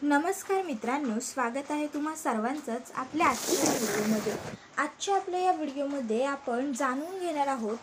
नमस्कार मित्रांनो, स्वागत आहे तुम्हा सर्वांचंच आपल्या आजच्या व्हिडिओमध्ये। आजच्या आपल्या या व्हिडिओमध्ये आपण जाणून घेणार आहोत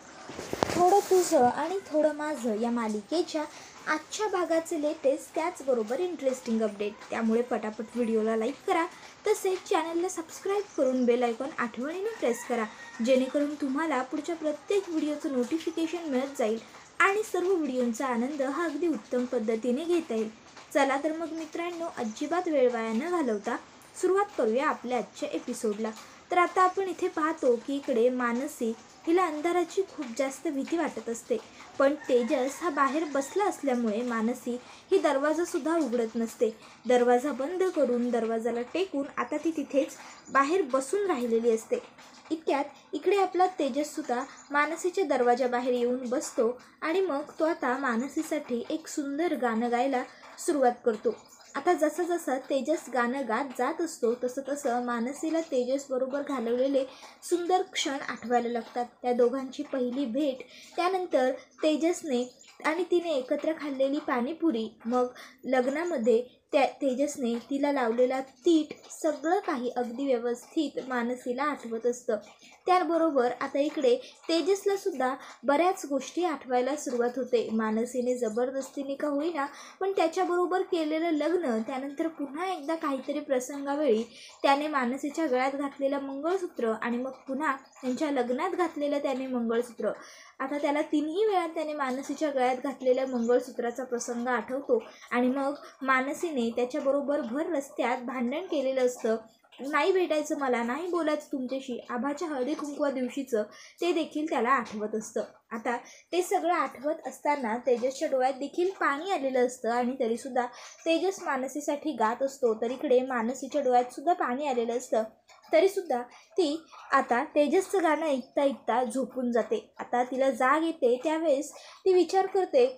थोडं तुझं आणि थोडं माझं या मालिकेच्या आजच्या भागाचे लेटेस्ट त्याचबरोबर इंटरेस्टिंग अपडेट। त्यामुळे पटापट व्हिडिओला लाईक करा, तसेच चॅनलला सबस्क्राईब करून बेल आयकॉन आठवणीने प्रेस करा, जेणेकरून तुम्हाला पुढच्या प्रत्येक व्हिडिओचं नोटिफिकेशन मिळत जाईल आणि सर्व व्हिडिओंचा आनंद हा अगदी उत्तम पद्धतीने घेता येईल। चला तर मग मित्रांनो, अजिबात वेळ वाया न घालवता सुरुवात करूया आपल्या आजच्या एपिसोडला। तर आता आपण इथे पाहतो की इकडे मानसी हिला अंधाराची खूप जास्त भीती वाटत असते, पण तेजस हा बाहेर बसला असल्यामुळे मानसी ही दरवाजा सुद्धा उघडत नसते। दरवाजा बंद करून दरवाजाला टेकून आता ती तिथेच बाहेर बसून राहिलेली असते। इतक्यात इकडे आपला तेजस सुद्धा मानसीच्या दरवाजाबाहेर येऊन बसतो आणि मग तो आता मानसीसाठी एक सुंदर गाणं गायला सुरुवात करतो। आता जसं जसं तेजस गाणं गात जात असतो तसं तसं मानसीला तेजस बरोबर घालवलेले सुंदर क्षण आठवायला लागतात। त्या दोघांची पहिली भेट, त्यानंतर तेजसने आणि तिने एकत्र खाल्लेली पाणीपुरी, मग लग्नामध्ये तेजसने तिला लावलेला तीट, सगळं काही अगदी व्यवस्थित मानसीला आठवत असतं। त्याबरोबर आता इकडे तेजसला सुद्धा बऱ्याच गोष्टी आठवायला सुरुवात होते। मानसीने जबरदस्तीने का होईना पण त्याच्याबरोबर केलेलं लग्न, त्यानंतर पुन्हा एकदा काहीतरी प्रसंगावेळी त्याने मानसीच्या गळ्यात घातलेलं मंगळसूत्र आणि मग पुन्हा त्यांच्या लग्नात घातलेलं त्याने मंगळसूत्र, आता त्याला तिन्ही वेळा त्याने मानसीच्या गळ्यात घातलेल्या मंगळसूत्राचा प्रसंग आठवतो आणि मग मानसीने त्याच्याबरोबर भर रस्त्यात भांडण केलेलं असतं। नाही भेटायचं मला, नाही बोलायचं तुमच्याशी, आभाच्या हळदी कुंकवा दिवशीचं ते देखील त्याला आठवत असतं। आता ते सगळं आठवत असताना तेजसच्या डोळ्यात देखील पाणी आलेलं असतं आणि तरीसुद्धा तेजस मानसीसाठी गात असतो। तर इकडे मानसीच्या डोळ्यात सुद्धा पाणी आलेलं असतं, तरीसुद्धा ती आता तेजसचं गाणं ऐकता ऐकता झोपून जाते। आता तिला जाग येते, त्यावेळेस ती विचार करते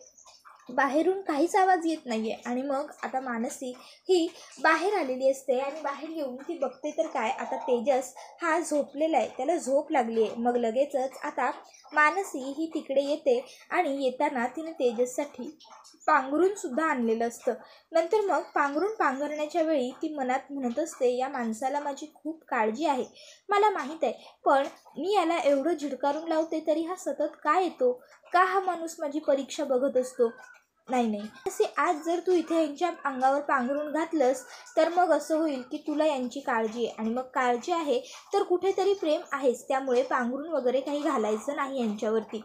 बाहेरून काहीच आवाज येत नाही आहे आणि मग आता मानसी ही बाहेर आलेली असते आणि बाहेर येऊन ती बघते तर काय, आता तेजस हा झोपलेला आहे, त्याला झोप लागली आहे। मग लगेचच आता मानसी ही तिकडे येते आणि येताना तिने तेजससाठी पांघरून सुद्धा आणलेलं असतं। नंतर मग पांघरण्याच्या वेळी ती मनात म्हणत असते, या माणसाला माझी खूप काळजी आहे, मला माहीत आहे, पण मी याला एवढं झिडकारून लावते तरी हा सतत का येतो, का हा माणूस माझी परीक्षा बघत असतो। नाही असे आज जर तू इथे यांच्या अंगावर पांघरून घातलंस तर मग असं होईल की तुला यांची काळजी आहे, आणि मग काळजी आहे तर कुठेतरी प्रेम आहेच, त्यामुळे पांघरून वगैरे काही घालायचं नाही यांच्यावरती।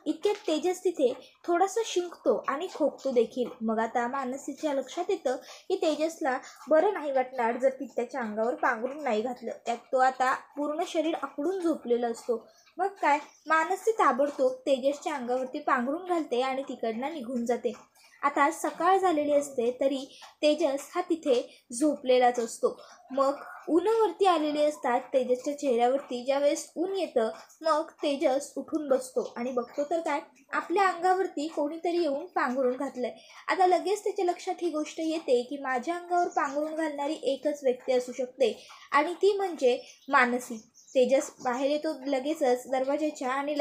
इतक्यात तेजस तिथे थोडासा शिंकतो आणि खोकतो देखील। मग आता मानसीच्या लक्षात येतं की तेजसला बरं नाही वाटणार जर ती त्याच्या अंगावर पांघरून नाही घातलं, त्यात तो आता पूर्ण शरीर आखडून झोपलेलं असतो। मग काय, मानसी ताबडतोब तेजसच्या अंगावरती पांघरून घालते आणि तिकडनं निघून जाते। आता सकाळ झालेली असते तरी तेजस हा तिथे झोपलेलाच असतो। मग ऊनवरती आलेले असतात तेजसच्या चेहऱ्यावरती, ज्यावेळेस ऊन येतं मग तेजस उठून बसतो आणि बघतो तर काय, आपल्या अंगावरती कोणीतरी येऊन पांघरून घातलंय। आता लगेच त्याच्या लक्षात ही गोष्ट येते की माझ्या अंगावर पांघरून घालणारी एकच व्यक्ती असू शकते आणि ती म्हणजे मानसी। तेजस बाहेर येतो लगेचच दरवाजाच्या आणि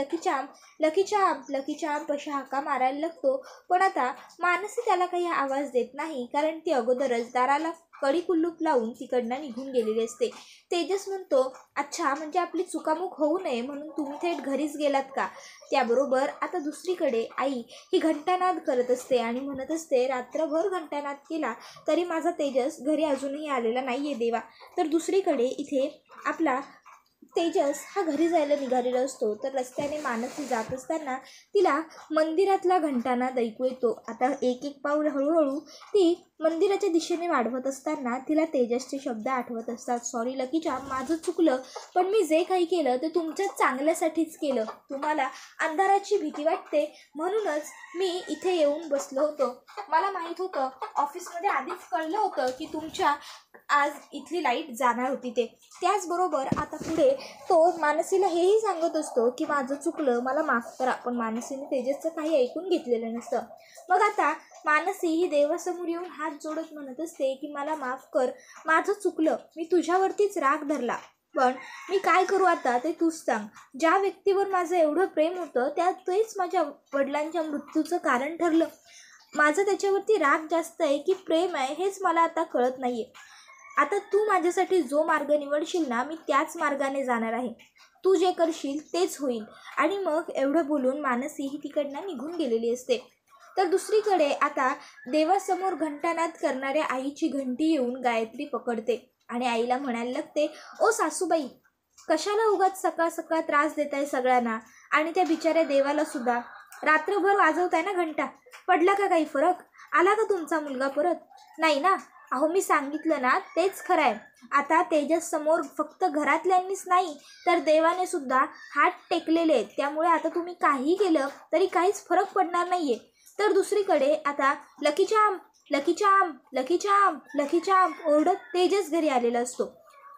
लकीचाम पशा हाका मारायला लागतो, पण आता मानसी त्याला काही आवाज देत नाही, कारण ती अगोदरच दाराला कडी कुलूप लावून तिकडनं निघून गेलेली असते। तेजस म्हणतो, अच्छा, म्हणजे आपली चुकामुक होऊ नये म्हणून तुम्ही थेट घरीच गेलात का। त्याबरोबर आता दुसरीकडे आई ही घंटानाद करत असते आणि म्हणत असते, रात्रभर घंटानाद केला तरी माझा तेजस घरी अजूनही आलेला नाही आहे देवा। तर दुसरीकडे इथे आपला तेजस हा घरी जायला निघालेला असतो, तर रस्त्याने मानसी जात असताना तिला मंदिरातला घंटानाद ऐकू येतो। आता एक एक पाऊल हळूहळू ती मंदिराच्या दिशेने वाढवत असताना तिला तेजसचे शब्द आठवत असतात, सॉरी लकीच्या, माझं चुकलं, पण मी जे काही केलं ते तुमच्याच चांगल्यासाठीच केलं, तुम्हाला अंधाराची भीती वाटते म्हणूनच मी इथे येऊन बसलो होतो, मला माहीत होतं, ऑफिसमध्ये आधीच कळलं होतं की तुमच्या आज इथली लाईट जाणार होती ते। त्याचबरोबर आता पुढे तो मानसीला हेही सांगत असतो की माझं चुकलं, मला माफ करा, पण मानसीने तेजसचं काही ऐकून घेतलेलं नसतं। मग आता मानसी ही देवासमोर येऊन हात जोडत म्हणत असते की मला माफ कर, माझं चुकलं, मी तुझ्यावरतीच राग धरला, पण मी काय करू आता ते तूच सांग। ज्या व्यक्तीवर माझं एवढं प्रेम होतं तेच माझ्या वडिलांच्या मृत्यूचं कारण ठरलं, माझं त्याच्यावरती राग जास्त आहे की प्रेम आहे हेच मला आता कळत नाही आहे. आता तू माझ्यासाठी जो मार्ग निवडशील ना, मी त्याच मार्गाने जाणार आहे. तू जे करशील तेच होईल. आणि मग एवढं बोलून मानसी ही तिकडनं निघून गेलेली असते. तर दुसरीकडे आता देवासमोर घंटानाद करणाऱ्या आईची घंटी येऊन गायत्री पकडते आणि आईला म्हणायला लागते, ओ सासूबाई, कशाला उगाच सकाळ सकाळ त्रास देताय सगळ्यांना, आणि त्या बिचाऱ्या देवाला सुद्धा रात्रभर वाजवताय ना घंटा. पडला का काही फरक? आला का तुमचा मुलगा परत? नाही ना? अहो मी सांगितलं ना तेच खरं आहे. आता तेजस समोर फक्त घरातल्यांनीच नाही तर देवाने सुद्धा हात टेकलेले आहेत. त्यामुळे आता तुम्ही काही केलं तरी काहीच फरक पडणार नाहीये. तर दुसरीकडे आता लकीचाम लकीचाम लकीचाम लकीचाम ओरडत तेजस घरी आलेला असतो.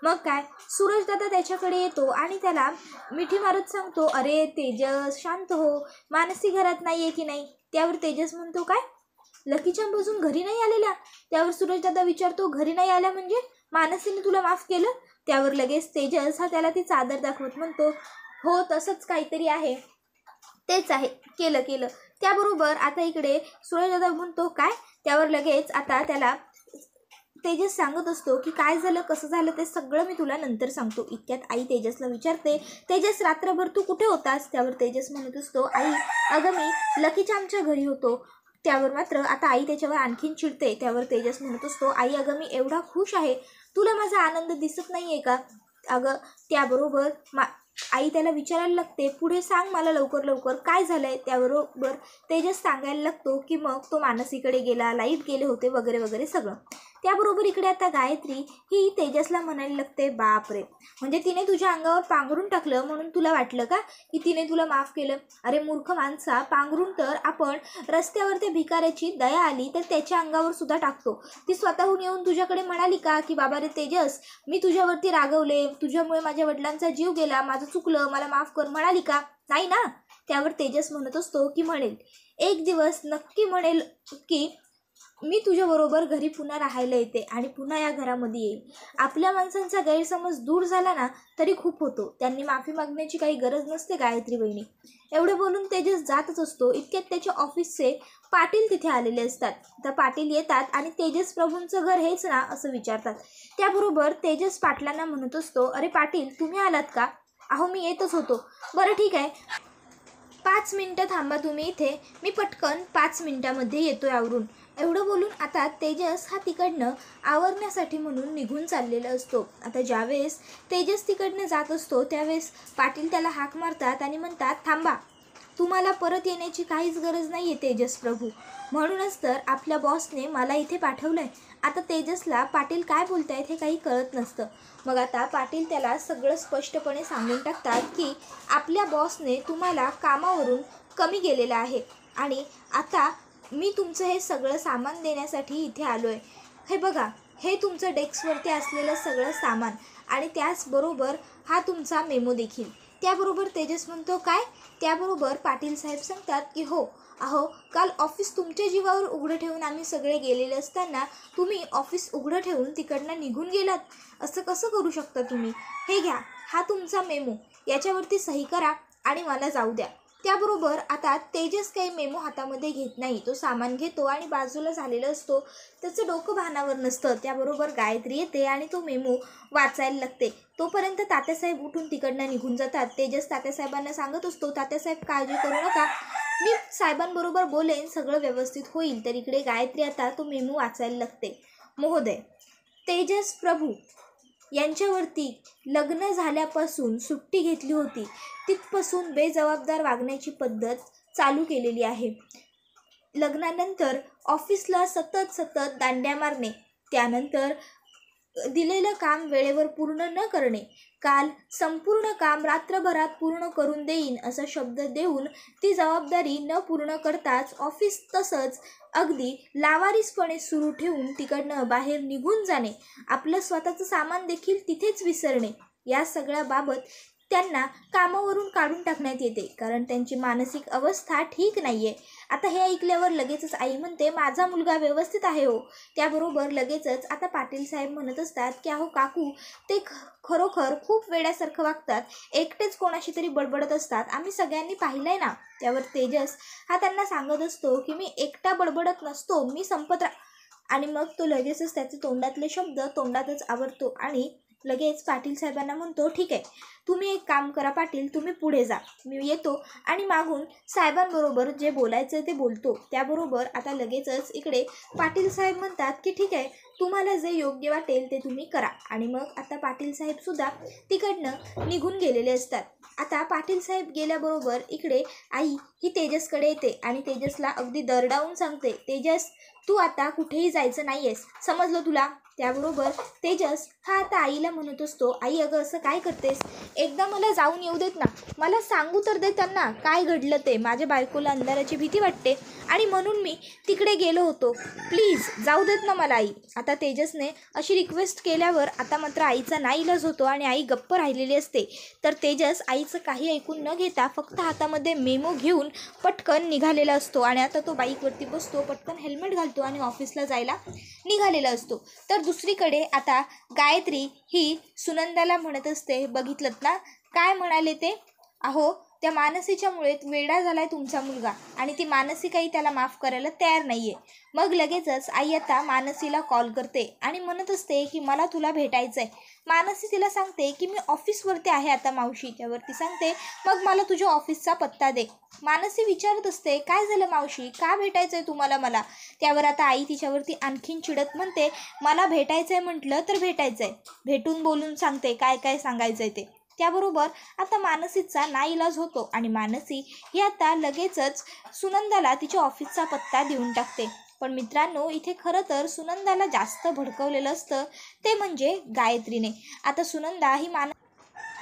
मग काय, सूरज दादा त्याच्याकडे येतो आणि त्याला मिठी मारत सांगतो, अरे तेजस शांत हो, मानसी घरात नाही आहे की नाही. त्यावर तेजस म्हणतो, काय लकीचाम अजून घरी नाही आलेला? त्यावर सूरज दादा विचारतो, घरी नाही आल्या म्हणजे मानसीने तुला माफ केलं? त्यावर लगेच तेजस हा त्याला ती चादर दाखवत म्हणतो, हो तसंच काहीतरी आहे, तेच आहे, केलं केलं. त्याबरोबर आता इकडे सूरज दादा म्हणतो, काय? त्यावर लगेच आता त्याला तेजस सांगत असतो की काय झालं कसं झालं ते सगळं मी तुला नंतर सांगतो. इतक्यात आई तेजसला विचारते, तेजस रात्रभर तू कुठे होतास? त्यावर तेजस म्हणत असतो, आई अगं मी लकीचामच्या घरी होतो. त्यावर मात्र आता आई त्याच्यावर आणखीन चिडते. त्यावर तेजस म्हणत असतो, आई अगं मी एवढा खुश आहे, तुला माझा आनंद दिसत नाही आहे का? अगं त्याबरोबर आई त्याला विचारायला लागते, पुढे सांग मला लवकर लवकर काय झालंय. त्याबरोबर तेजस सांगायला लागतो की मग तो मानसीकडे गेला, लाईट गेले होते वगैरे वगैरे सगळं. त्याबरोबर इकडे आता गायत्री ही तेजसला म्हणायला लागते, बाप रे, म्हणजे तिने तुझ्या अंगावर पांघरून टाकलं म्हणून तुला वाटलं का की तिने तुला माफ केलं? अरे मूर्ख माणसा, पांघरून तर आपण रस्त्यावर त्या भिकाऱ्याची दया आली तर त्याच्या अंगावर सुद्धा टाकतो. ती स्वतःहून येऊन तुझ्याकडे म्हणाली का की बाबा रे तेजस, मी तुझ्यावरती रागवले, तुझ्यामुळे माझ्या वडिलांचा जीव गेला, माझं चुकलं, मला माफ कर, म्हणाली का? नाही ना? त्यावर तेजस म्हणत असतो की म्हणेल, एक दिवस नक्की म्हणेल की मी तुझ्याबरोबर घरी पुन्हा राहायला येते आणि पुन्हा या घरामध्ये येईल. आपल्या माणसांचा गैरसमज दूर झाला ना तरी खूप होतो, त्यांनी माफी मागण्याची काही गरज नसते गायत्री बहिणी. एवढे बोलून तेजस जातच असतो. इतक्यात त्याच्या ऑफिसचे पाटील तिथे आलेले असतात. तर पाटील येतात आणि तेजस प्रभूंचं घर हेच ना असं विचारतात. त्याबरोबर तेजस पाटलांना म्हणत असतो, अरे पाटील तुम्ही आलात का? अहो मी येतच होतो. बरं ठीक आहे, 5 मिनटं थांबा तुम्ही इथे, मी पटकन 5 मिनटामध्ये येतोय आवरून. एवढं बोलून आता तेजस हा तिकडनं आवरण्यासाठी म्हणून निघून चाललेला असतो. आता ज्यावेळेस तेजस तिकडनं जात असतो त्यावेळेस पाटील त्याला हाक मारतात आणि म्हणतात, थांबा, तुम्हाला परत येण्याची काहीच गरज नाही आहे तेजस प्रभू, म्हणूनच तर आपल्या बॉसने मला इथे पाठवलं आहे. आता तेजसला पाटील काय बोलतायत हे काही कळत नसतं. मग आता पाटील त्याला सगळं स्पष्टपणे सांगून टाकतात की आपल्या बॉसने तुम्हाला कामावरून कमी केलेलं आहे आणि आता मी तुमचं हे सगळं सामान देण्यासाठी इथे आलो आहे. हे बघा, हे तुमचं डेस्कवरती असलेलं सगळं सामान आणि त्याचबरोबर हा तुमचा मेमो देखील. त्याबरोबर तेजस म्हणतो, काय? त्याबरोबर पाटील साहेब सांगतात की हो, अहो काल ऑफिस तुमच्या जीवावर उघडं ठेवून आम्ही सगळे गेलेले असताना तुम्ही ऑफिस उघडं ठेवून तिकडनं निघून गेलात. असं कसं करू शकता तुम्ही? हे घ्या, हा तुमचा मेमो, याच्यावरती सही करा आणि मला जाऊ द्या. त्याबरोबर आता तेजस काही मेमो हातामध्ये घेत नाही, तो सामान घेतो आणि बाजूला झालेला असतो, त्याचं डोकं भानावर नसतं. त्याबरोबर गायत्री येते आणि तो मेमो वाचायला लागते. तोपर्यंत तात्यासाहेब उठून तिकडनं निघून जातात. तेजस तात्यासाहेबांना सांगत असतो, तात्यासाहेब काळजी करू नका, मी साहेबांबरोबर बोलेन, सगळं व्यवस्थित होईल. तर इकडे गायत्री आता तो मेमो वाचायला लागते. महोदय, तेजस प्रभू यांच्यावरती लग्न झाल्यापासून सुट्टी घेतली होती, तिथपासून बेजबाबदार वागण्याची पद्धत चालू केलेली आहे. लग्नानंतर ऑफिसला सतत दांड्या मारणे, त्यानंतर दिलेलं काम वेळेवर पूर्ण न करणे, काल संपूर्ण काम रात्रभरात पूर्ण करून देईन असा शब्द देऊन ती जबाबदारी न पूर्ण करताच ऑफिस तसंच अगदी लावारिसपणे सुरू ठेवून तिकडनं बाहेर निघून जाणे, आपलं स्वतःचं सामान देखील तिथेच विसरणे, या सगळ्या बाबत त्यांना कामावरून काढून टाकण्यात येते, कारण त्यांची मानसिक अवस्था ठीक नाही आहे. आता हे ऐकल्यावर लगेचच आई म्हणते, माझा मुलगा व्यवस्थित आहे हो. त्याबरोबर लगेचच आता पाटील साहेब म्हणत असतात की अहो काकू, ते खरोखर खूप वेड्यासारखं वागतात, एकटेच कोणाशी तरी बडबडत असतात, आम्ही सगळ्यांनी पाहिलंय ना. त्यावर तेजस हा त्यांना सांगत असतो की मी एकटा बडबडत नसतो, मी आणि मग तो लगेचच त्याचे तोंडातले शब्द तोंडातच आवरतो आणि लगेच पाटील साहेबांना म्हणतो, ठीक आहे, तुम्ही एक काम करा पाटील, तुम्ही पुढे जा, मी येतो आणि मागून साहेबांबरोबर जे बोलायचं ते बोलतो. त्याबरोबर आता लगेचच इकडे पाटील साहेब म्हणतात की ठीक आहे, तुम्हाला जे योग्य वाटेल ते तुम्ही करा. आणि मग आता पाटील साहेबसुद्धा तिकडनं निघून गेलेले असतात. आता पाटील साहेब गेल्याबरोबर इकडे आई ही तेजसकडे येते आणि तेजसला अगदी दरडावून सांगते, तेजस, तू आता कुठेही जायचं नाही आहेस, समजलं तुला. त्याबरोबर तेजस हा आता आईला म्हणत असतो, आई अगं असं काय करतेस, एकदा मला जाऊन येऊ देत ना, मला सांगू तर दे त्यांना काय घडलं ते. माझ्या बायकोला अंधाराची भीती वाटते आणि म्हणून मी तिकडे गेलो होतो, प्लीज जाऊ देत ना मला आई. आता तेजसने अशी रिक्वेस्ट केल्यावर आता मात्र आईचा नाईलाज होतो आणि आई गप्प राहिलेली असते. तर तेजस आईचं काही ऐकून न घेता फक्त हातामध्ये मेमो घेऊन पटकन निघालेला असतो आणि आता तो बाईकवरती बसतो, पटकन हेल्मेट घालतो आणि ऑफिसला जायला निघालेला असतो. तर दुसरीकडे आता गायत्री ही सुनंदाला म्हणत असते, बघितलंत ना काय म्हणाले ते, अहो त्या मानसीच्यामुळे वेडा झालाय तुमचा मुलगा आणि ती मानसी काही त्याला माफ करायला तयार नाहीये. मग लगेचच आई आता मानसीला कॉल करते आणि म्हणत असते की मला तुला भेटायचंय. मानसी तिला सांगते की मी ऑफिसवरती आहे आता मावशी. त्यावरती सांगते मग मला तुझ्या ऑफिसचा पत्ता दे. मानसी विचारत असते, काय झालं मावशी, का भेटायचंय तुम्हाला मला. त्यावर आता आई तिच्यावरती आणखीन चिडत म्हणते, मला भेटायचंय म्हटलं तर भेटायचंय, भेटून बोलून सांगते काय काय सांगायचंय ते. त्याबरोबर आता मानसीचा नाईलाज होतो आणि मानसी ही आता लगेचच सुनंदाला तिच्या ऑफिसचा पत्ता देऊन टाकते. पण मित्रांनो, इथे खरं तर सुनंदाला जास्त भडकवलेलं असतं ते म्हणजे गायत्रीने. आता सुनंदा ही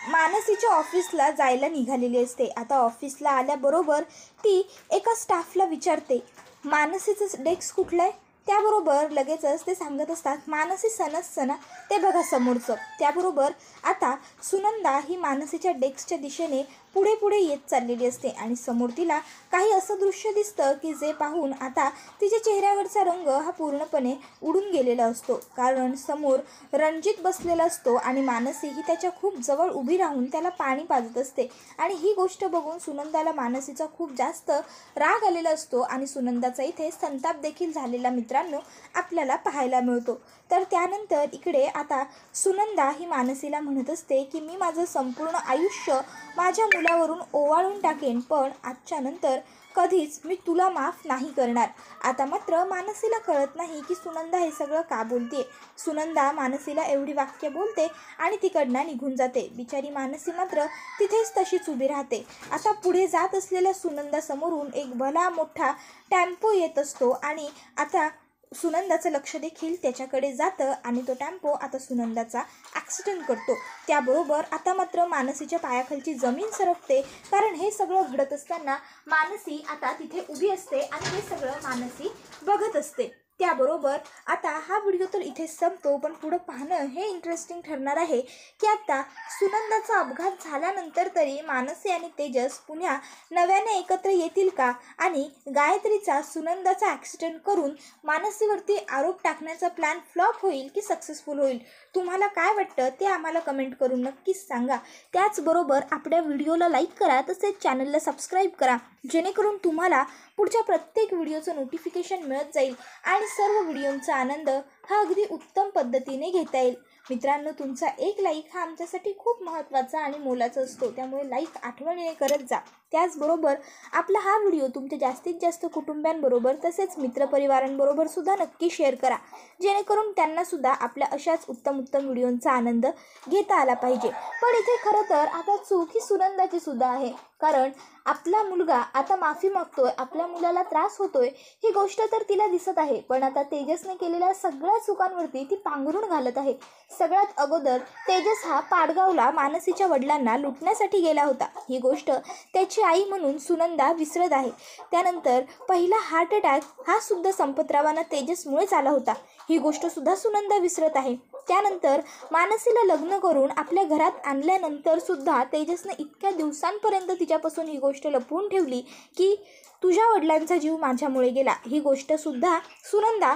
मानसीच्या ऑफिसला जायला निघालेली असते. आता ऑफिसला आल्याबरोबर ती एका स्टाफला विचारते, मानसीचं डेस्क कुठलं आहे. त्याबरोबर लगेचच ते सांगत असतात, मानसी सणा ते बघा समोरचं. त्याबरोबर आता सुनंदा ही मानसीच्या डेस्कच्या दिशेने पुढे पुढे येत चाललेली असते आणि समोर तिला काही असं दृश्य दिसतं की जे पाहून आता तिच्या चेहऱ्यावरचा रंग हा पूर्णपणे उडून गेलेला असतो. कारण समोर रणजित बसलेला असतो आणि मानसी ही त्याच्या खूप जवळ उभी राहून त्याला पाणी पाजत असते आणि ही गोष्ट बघून सुनंदाला मानसीचा खूप जास्त राग आलेला असतो आणि सुनंदाचा इथे संताप देखील झालेला मित्रांनो आपल्याला पाहायला मिळतो. तर त्यानंतर इकडे आता सुनंदा ही मानसीला म्हणत असते की मी माझं संपूर्ण आयुष्य माझ्या मुलावरून ओवाळून टाकेन, पण आजच्या नंतर कधीच मी तुला माफ नाही करणार. आता मात्र मानसीला कळत नाही की सुनंदा हे सगळं का बोलते. सुनंदा मानसीला एवढी वाक्य बोलते आणि तिकडनं निघून जाते. बिचारी मानसी मात्र तिथेच तशीच उभी राहते. आता पुढे जात असलेल्या सुनंदा समोरून एक भला मोठा टेम्पो येत असतो आणि आता सुनंदाचं लक्ष देखील त्याच्याकडे जातं आणि तो टेम्पो आता सुनंदाचा ॲक्सिडेंट करतो. त्याबरोबर आता मात्र मानसीच्या पायाखालची जमीन सरकते, कारण हे सगळं घडत असताना मानसी आता तिथे उभी असते आणि हे सगळं मानसी बघत असते. त्याबरोबर आता हा व्हिडिओ तर इथेच संपतो, पण पुढं पाहणं हे इंटरेस्टिंग ठरणार आहे की आता सुनंदाचा अपघात झाल्यानंतर तरी मानसी आणि तेजस पुन्हा नव्याने एकत्र येतील का, आणि गायत्रीचा सुनंदाचा ॲक्सिडेंट करून मानसीवरती आरोप टाकण्याचा प्लॅन फ्लॉप होईल की सक्सेसफुल होईल. तुम्हाला काय वाटतं ते आम्हाला कमेंट करून नक्कीच सांगा. त्याचबरोबर आपल्या व्हिडिओला लाईक करा, तसेच चॅनलला सबस्क्राईब करा, जेणेकरून तुम्हाला पुढच्या प्रत्येक व्हिडिओचं नोटिफिकेशन मिळत जाईल आणि सर्व व्हिडिओंचा आनंद हा अगदी उत्तम पद्धतीने घेता येईल. मित्रांनो, तुमचा एक लाईक हा आमच्यासाठी खूप महत्त्वाचा आणि मोलाचा असतो, त्यामुळे लाईक आठवणीने करत जा. त्याचबरोबर आपला हा व्हिडिओ तुमच्या जास्तीत जास्त कुटुंबियांबरोबर तसेच मित्रपरिवारांबरोबर सुद्धा नक्की शेअर करा, जेणेकरून त्यांनासुद्धा आपल्या अशाच उत्तम व्हिडिओंचा आनंद घेता आला पाहिजे. पण इथे खरं तर आता चूक ही सुनंदाची सुद्धा आहे, कारण आपला मुलगा आता माफी मागतोय, आपल्या मुलाला त्रास होतोय, ही गोष्ट तर तिला दिसत आहे, पण आता तेजसने केलेल्या सगळ्या चुकांवरती ती पांघरून घालत आहे. सगळ्यात अगोदर तेजस हा पाडगावला मानसीच्या वडिलांना लुटण्यासाठी गेला होता, ही गोष्ट त्याची आई म्हणून सुनंदा विसरत आहे. त्यानंतर पहिला हार्ट अटॅक हा सुद्धा संपतरावांना तेजसमुळेच आला होता, ही गोष्ट सुद्धा सुनंदा विसरत आहे. त्यानंतर मानसीला लग्न करून आपल्या घरात आणल्यानंतर सुद्धा तेजसने इतक्या दिवसांपर्यंत तिच्यापासून ही गोष्ट लपवून ठेवली की तुझ्या वडिलांचा जीव माझ्यामुळे गेला ही गोष्टसुद्धा सुनंदा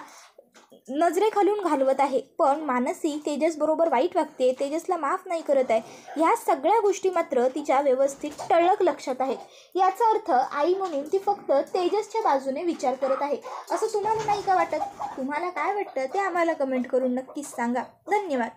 नजरेखालून घालवत आहे. पण मानसी तेजसबरोबर वाईट वागते, तेजसला माफ नाही करत आहे. ह्या सगळ्या गोष्टी मात्र तिच्या व्यवस्थित टळक लक्षात आहेत. याचा अर्थ आई म्हणून ती फक्त तेजसच्या बाजूने विचार करत आहे. असं तुम्हाला नाही का वाटत? तुम्हाला काय वाटतं ते आम्हाला कमेंट करून नक्कीच सांगा. धन्यवाद.